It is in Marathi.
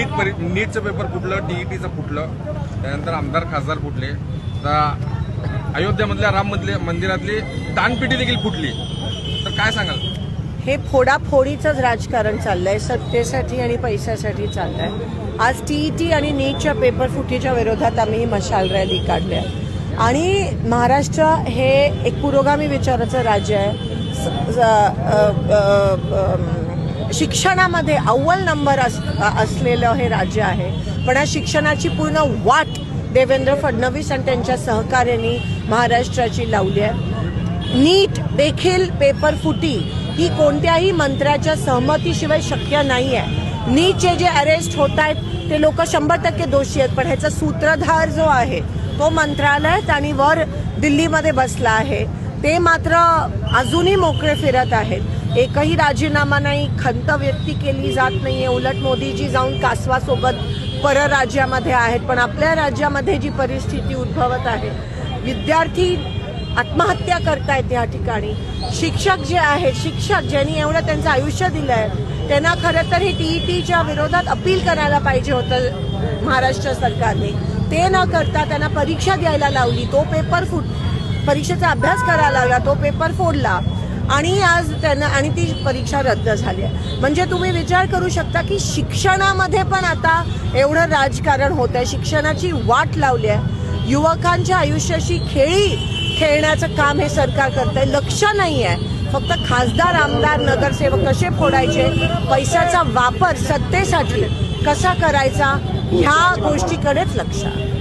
नीटचं पेपर फुटलं, टीईटीचं फुटलं, त्यानंतर आमदार खासदार फुटले, अयोध्यामधल्या राम मंदिरातली दानपेटी देखील फुटली. तर काय सांगाल? हे फोडाफोडीचंच राजकारण चाललंय, सत्तेसाठी आणि पैशासाठी चाललंय. आज टीईटी आणि नीटच्या पेपर फुटीच्या विरोधात आम्ही ही मशाल रॅली काढली आहे. आणि महाराष्ट्र हे एक पुरोगामी विचाराचं राज्य आहे. शिक्षणामध्ये अव्वल नंबर असलेलं हे राज्य आहे. पण या शिक्षणाची पूर्ण वाट देवेंद्र फडणवीस आणि त्यांच्या सहकार्यांनी महाराष्ट्राची लावली आहे. नीट देखील पेपर फुटी ही कोणत्याही मंत्र्याच्या सहमतीशिवाय शक्य नाही आहे. नीटचे जे अरेस्ट होत आहेत ते लोक 100% दोषी आहेत, पण ह्याचा सूत्रधार जो आहे तो मंत्रालयात आणि वर दिल्लीमध्ये बसला आहे. ते मात्र अजूनही मोकळे फिरत आहेत. एकही राजीनामा नाही, खंत व्यक्त केली जात नाहीये. उलट मोदीजी जाऊन कासवासोबत परराज्यामध्ये आहेत. पण आपल्या राज्यामध्ये जी परिस्थिती उद्भवत आहे, विद्यार्थी आत्महत्या करतायत या ठिकाणी. शिक्षक जे आहेत, शिक्षक ज्यांनी एवढं त्यांचं आयुष्य दिलं आहे, त्यांना खरं तर हे टीईटीच्या विरोधात अपील करायला पाहिजे होतं महाराष्ट्र सरकारने. ते न करता त्यांना परीक्षा द्यायला लावली, तो पेपर परीक्षेचा अभ्यास करायला लावला, तो पेपर फोडला आणि आज त्यांना आणि ती परीक्षा रद्द झाली आहे. म्हणजे तुम्ही विचार करू शकता की शिक्षणामध्ये पण आता एवढं राजकारण होत आहे. शिक्षणाची वाट लावली आहे. युवकांच्या आयुष्याशी खेळण्याचं काम हे सरकार करत आहे. लक्ष नाही आहे. फक्त खासदार, आमदार, नगरसेवक कसे फोडायचे, पैशाचा वापर सत्तेसाठी कसा करायचा, ह्या गोष्टीकडेच लक्ष आहे.